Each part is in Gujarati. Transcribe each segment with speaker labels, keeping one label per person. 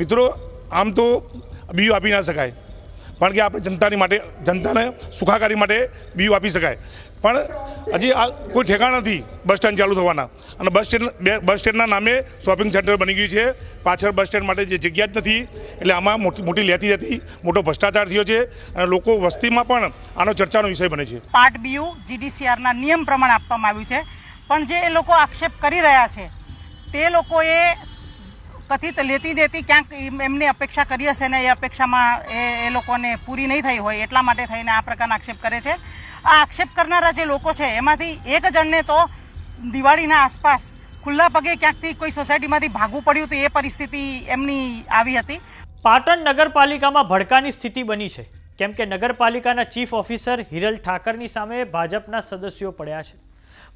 Speaker 1: મિત્રો આમ તો બીયુ આપી ના શકાય, કારણ કે આપણે જનતાને સુખાકારી માટે બીયુ આપી શકાય, પણ હજી આ કોઈ ઠેકાણા નથી બસ સ્ટેન્ડ ચાલુ થવાના, અને બસ સ્ટેન્ડના નામે શોપિંગ સેન્ટર બની ગયું છે. પાછળ બસ સ્ટેન્ડ માટે જે જગ્યા જ નથી, એટલે આમાં મોટી લેતી હતી, મોટો ભ્રષ્ટાચાર થયો છે, અને લોકો વસ્તીમાં પણ આનો ચર્ચાનો વિષય બને છે.
Speaker 2: પાર્ટ બીયુ જીડીસીઆરના નિયમ પ્રમાણે આપવામાં આવ્યું છે, પણ જે એ લોકો આક્ષેપ કરી રહ્યા છે તે લોકોએ કથિત લેતી દેતી ક્યાંક એમની અપેક્ષા કરી હશે ને એ અપેક્ષામાં એ લોકોને પૂરી નહીં થઈ હોય, એટલા માટે થઈને આ પ્રકારના આક્ષેપ કરે છે. આ આક્ષેપ કરનારા જે લોકો છે એમાંથી એક જણને તો દિવાળીના આસપાસ ખુલ્લા પગે ક્યાંકથી કોઈ સોસાયટીમાંથી ભાગવું પડ્યું હતું, એ પરિસ્થિતિ એમની આવી હતી.
Speaker 3: પાટણ નગરપાલિકામાં ભડકાની સ્થિતિ બની છે, કેમ કે નગરપાલિકાના ચીફ ઓફિસર હિરલ ઠાકરની સામે ભાજપના સદસ્યો પડ્યા છે.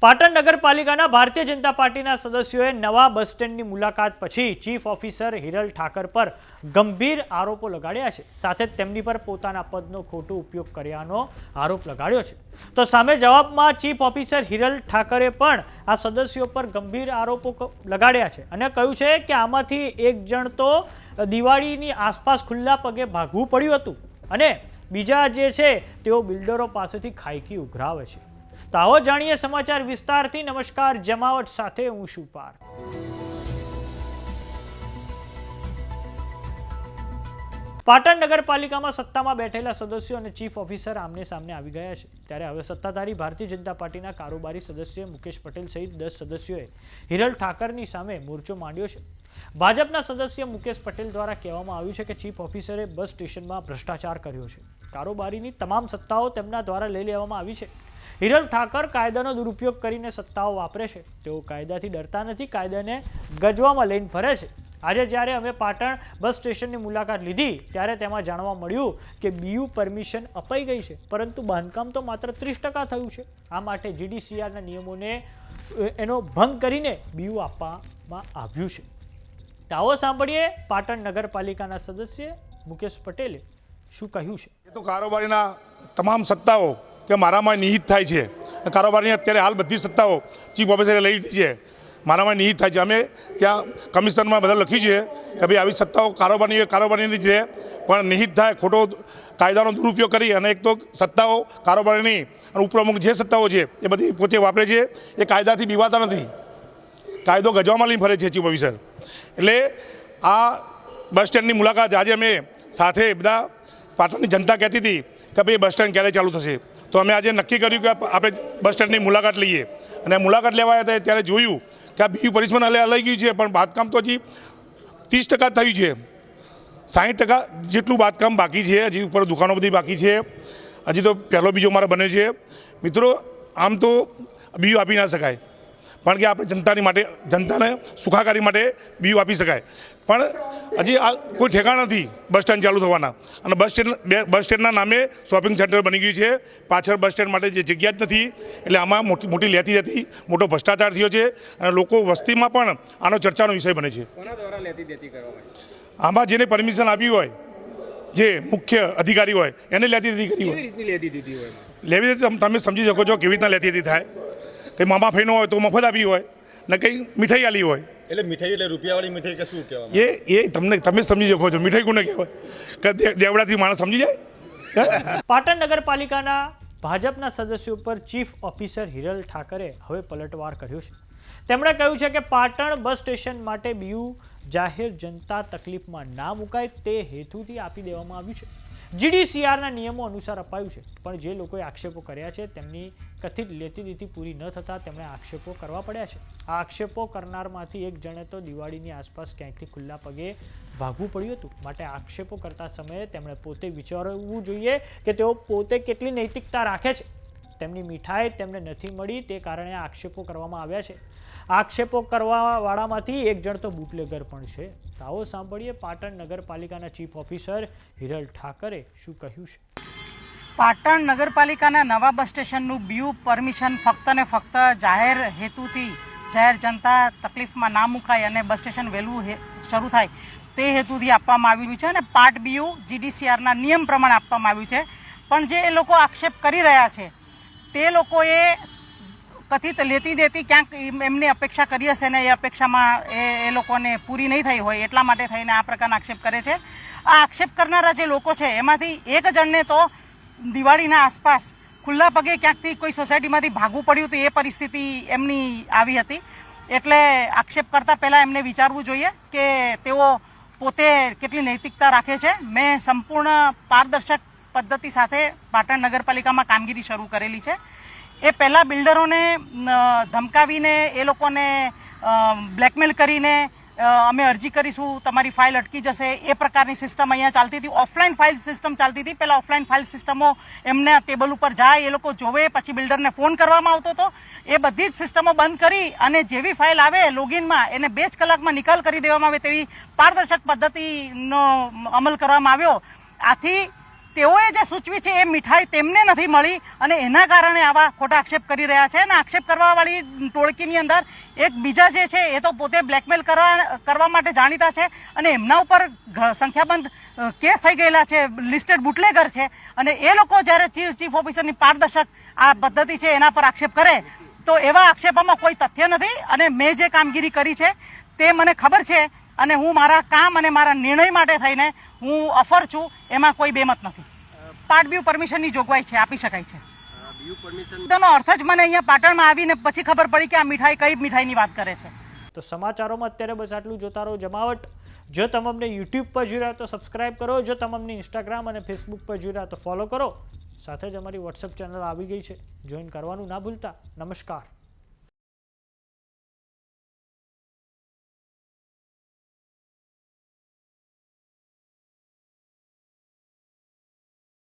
Speaker 3: પાટણ નગરપાલિકાના ભારતીય જનતા પાર્ટીના સદસ્યોએ નવા બસ સ્ટેન્ડની મુલાકાત પછી ચીફ ઓફિસર હિરલ ઠાકર પર ગંભીર આરોપો લગાડ્યા છે, સાથે જ તેમની પર પોતાના પદનો ખોટો ઉપયોગ કર્યાનો આરોપ લગાડ્યો છે. તો સામે જવાબમાં ચીફ ઓફિસર હિરલ ઠાકરે પણ આ સદસ્યો પર ગંભીર આરોપો લગાડ્યા છે અને કહ્યું છે કે આમાંથી એક જણ તો દિવાળીની આસપાસ ખુલ્લા પગે ભાગવું પડ્યું હતું અને બીજા જે છે તેઓ બિલ્ડરો પાસેથી ખાયકી ઉઘરાવે છે. તો આવો જાણીએ સમાચાર વિસ્તારથી. નમસ્કાર, જમાવટ સાથે હું છું પાર્થ. પાટણ નગરપાલિકામાં સત્તામાં બેઠેલા સદસ્યો અને ચીફ ઓફિસર આમને સામને આવી ગયા છે, ત્યારે હવે સત્તાધારી ભારતીય જનતા પાર્ટીના કારોબારી સદસ્ય મુકેશ પટેલ સહિત 10 સદસ્યોએ હિરલ ઠાકરની સામે મોરચો માંડ્યો છે. ભાજપના સદસ્ય મુકેશ પટેલ દ્વારા કહેવામાં આવ્યું છે કે ચીફ ઓફિસરે બસ સ્ટેશનમાં ભ્રષ્ટાચાર કર્યો છે, કારોબારીની તમામ સત્તાઓ તેમના દ્વારા લઈ લેવામાં આવી છે. હિરલ ઠાકર કાયદાનો દુરુપયોગ કરીને સત્તાઓ વાપરે છે, તેઓ કાયદાથી ડરતા નથી, કાયદાને ગજવામાં લઈને ફરે છે. આજે જ્યારે અમે પાટણ બસ સ્ટેશનની મુલાકાત લીધી ત્યારે તેમાં જાણવા મળ્યું કે બીયુ પરમિશન અપાઈ ગઈ છે, પરંતુ બાંધકામ તો માત્ર 30% થયું છે. આ માટે જીડીસીઆરના નિયમોને એનો ભંગ કરીને બીયુ આપવામાં આવ્યું છે. આવો સાંભળીએ પાટણ નગરપાલિકાના સદસ્ય મુકેશ પટેલે શું કહ્યું છે.
Speaker 1: એ તો કારોબારીના તમામ સત્તાઓ કે મારામાં નિહિત થાય છે. કારોબારીની અત્યારે હાલ બધી સત્તાઓ ચીફ ઓફિસરે લઈ લીધી છે, મારામાં નિહિત થાય છે. અમે ત્યાં કમિશનરમાં બધા લખ્યું છે કે ભાઈ આવી સત્તાઓ કારોબારીની જ રહે, પણ નિહિત થાય, ખોટો કાયદાનો દુરુપયોગ કરી અને એક તો સત્તાઓ કારોબારીની અને ઉપપ્રમુખ જે સત્તાઓ છે એ બધી પોતે વાપરે છે, એ કાયદાથી બીવાતા નથી, કાયદો ગજવામાં લઈને ફરે છે ચીફ ઓફિસર. એટલે આ બસ સ્ટેન્ડની મુલાકાત આજે અમે સાથે બધા પાટણની જનતા કહેતી હતી કે ભાઈ બસ સ્ટેન્ડ ક્યારે ચાલુ થશે, તો અમે આજે નક્કી કર્યું કે આપણે બસ સ્ટેન્ડની મુલાકાત લઈએ. અને મુલાકાત લેવા આવ્યા હતા ત્યારે જોયું કે આ બીયુ પરિસર લઈ ગયું છે, પણ બાંધકામ તો હજી 30% થયું છે, 60% જેટલું બાંધકામ બાકી છે, હજી ઉપર દુકાનો બધી બાકી છે, હજી તો પહેલો બીજો મારો બન્યો છે. મિત્રો આમ તો બીયુ આપી ના શકાય, કારણ કે આપણે જનતાને સુખાકારી માટે બીયુ આપી શકાય, પણ હજી આ કોઈ ઠેકાણા નથી બસ સ્ટેન્ડ ચાલુ થવાના, અને બસ સ્ટેન્ડના નામે શોપિંગ સેન્ટર બની ગયું છે. પાછળ બસ સ્ટેન્ડ માટે જે જગ્યા જ નથી, એટલે આમાં મોટી લેતી હતી, મોટો ભ્રષ્ટાચાર થયો છે, અને લોકો વસ્તીમાં પણ આનો ચર્ચાનો વિષય બને છે. આમાં જેને પરમિશન આપી હોય, જે મુખ્ય અધિકારી હોય એને લેતી દેતી કરી હોય. લેવી દેતી તમે સમજી શકો છો કેવી રીતના લેતી દેતી થાય. કંઈ મામા ફઈનો હોય તો મફત આપી હોય ને કંઈ મીઠાઈ આલી હોય.
Speaker 4: એટલે મીઠાઈ એટલે રૂપિયાવાળી મીઠાઈ કે શું કહેવાય
Speaker 1: એ તમે સમજી શકો છો. મીઠાઈ કોને કહેવાય કે દેવડાથી માણસ સમજી જાય.
Speaker 3: પાટણ નગરપાલિકાના ભાજપના સદસ્યો પર ચીફ ઓફિસર હિરલ ઠાકરે હવે પલટવાર કર્યો છે. તેમણે કહ્યું છે કે પાટણ બસ સ્ટેશન માટે બીયુ જાહેર જનતા તકલીફમાં ના મુકાય તે હેતુથી આપી દેવામાં આવ્યું છે. જીડીસીઆરના નિયમો અનુસાર અપાયું છે, પણ જે લોકોએ આક્ષેપો કર્યા છે તેમની કથિત લેતી દેતી પૂરી ન થતાં તેમણે આક્ષેપો કરવા પડ્યા છે. આ આક્ષેપો કરનારમાંથી એક જણે તો દિવાળીની આસપાસ ક્યાંકથી ખુલ્લા પગે ભાગવું પડ્યું હતું, માટે આક્ષેપો કરતા સમયે તેમણે પોતે વિચારવું જોઈએ કે તેઓ પોતે કેટલી નૈતિકતા રાખે છે. તેમની મીઠાઈ તેમને નથી મળી, તે કારણે આક્ષેપો કરવામાં આવ્યા છે. આક્ષેપો કરવાવાળામાંથી એક જણ તો બુટલેગર પણ છે. આવો સાંભળીએ પાટણ નગરપાલિકાના ચીફ ઓફિસર હિરલ ઠાકરે શું કહ્યું છે.
Speaker 2: પાટણ નગરપાલિકાના નવા બસ સ્ટેશનનું બીયુ પરમિશન ફક્ત ને ફક્ત જાહેર હેતુથી, જાહેર જનતા તકલીફમાં ના મુકાય અને બસ સ્ટેશન વહેલું શરૂ થાય તે હેતુથી આપવામાં આવ્યું છે, અને પાર્ટ બીયુ જીડીસીઆરના નિયમ પ્રમાણે આપવામાં આવ્યું છે. પણ જે એ લોકો આક્ષેપ કરી રહ્યા છે તે લોકોએ કથિત લેતી દેતી ક્યાંક એમની અપેક્ષા કરી હશે ને એ અપેક્ષામાં એ લોકોને પૂરી નહીં થઈ હોય એટલા માટે થઈને આ પ્રકારના આક્ષેપ કરે છે. આ આક્ષેપ કરનારા જે લોકો છે એમાંથી એક જણને તો દિવાળીના આસપાસ ખુલ્લા પગે ક્યાંકથી કોઈ સોસાયટીમાંથી ભાગવું પડ્યું તો એ પરિસ્થિતિ એમની આવી હતી. એટલે આક્ષેપ કરતાં પહેલાં એમને વિચારવું જોઈએ કે તેઓ પોતે કેટલી નૈતિકતા રાખે છે. મેં સંપૂર્ણ પારદર્શક પદ્ધતિ સાથે પાટણ નગરપાલિકામાં કામગીરી શરૂ કરેલી છે. એ પહેલાં બિલ્ડરોને ધમકાવીને એ લોકોને બ્લેકમેલ કરીને અમે અરજી કરીશું, તમારી ફાઇલ અટકી જશે, એ પ્રકારની સિસ્ટમ અહીંયા ચાલતી હતી. ઓફલાઈન ફાઇલ સિસ્ટમ ચાલતી હતી. પહેલાં ઓફલાઈન ફાઇલ સિસ્ટમો એમને ટેબલ ઉપર જાય, એ લોકો જોવે, પછી બિલ્ડરને ફોન કરવામાં આવતો હતો. એ બધી જ સિસ્ટમો બંધ કરી અને જેવી ફાઇલ આવે લોગિનમાં એને 2 જ કલાકમાં નિકાલ કરી દેવામાં આવે તેવી પારદર્શક પદ્ધતિનો અમલ કરવામાં આવ્યો. આથી તેઓએ જે સૂચવી છે એ મીઠાઈ તેમને નથી મળી અને એના કારણે આવા ખોટા આક્ષેપ કરી રહ્યા છે. અને આક્ષેપ કરવાવાળી ટોળકીની અંદર એક બીજા જે છે એ તો પોતે બ્લેકમેલ કરવા માટે જાણીતા છે અને એમના ઉપર સંખ્યાબંધ કેસ થઈ ગયેલા છે, લિસ્ટેડ બુટલેગર છે. અને એ લોકો જ્યારે ચીફ ઓફિસરની પારદર્શક આ પદ્ધતિ છે એના પર આક્ષેપ કરે તો એવા આક્ષેપોમાં કોઈ તથ્ય નથી. અને મેં જે કામગીરી કરી છે તે મને ખબર છે અને હું મારા કામ અને મારા નિર્ણય માટે થઈને હું અફર છું, એમાં કોઈ બેમત નથી. પાર્ટ વ્યૂ પરમિશનની જોગવાઈ છે, આપી શકાય છે. તેનો અર્થ જ મને અહીંયા પાટણમાં આવીને પછી ખબર પડી કે આ મીઠાઈ કઈ મીઠાઈની વાત કરે છે.
Speaker 3: તો સમાચારોમાં અત્યારે બસ આટલું. જોતા રહો જમાવટ. જો તમે અમને યુટ્યુબ પર જોઈ રહ્યા તો સબસ્ક્રાઇબ કરો. જો તમે અમને ઇન્સ્ટાગ્રામ અને ફેસબુક પર જોઈ રહ્યા તો ફોલો કરો. સાથે જ અમારી વોટ્સએપ ચેનલ આવી ગઈ છે, જોઈન કરવાનું ના ભૂલતા. નમસ્કાર.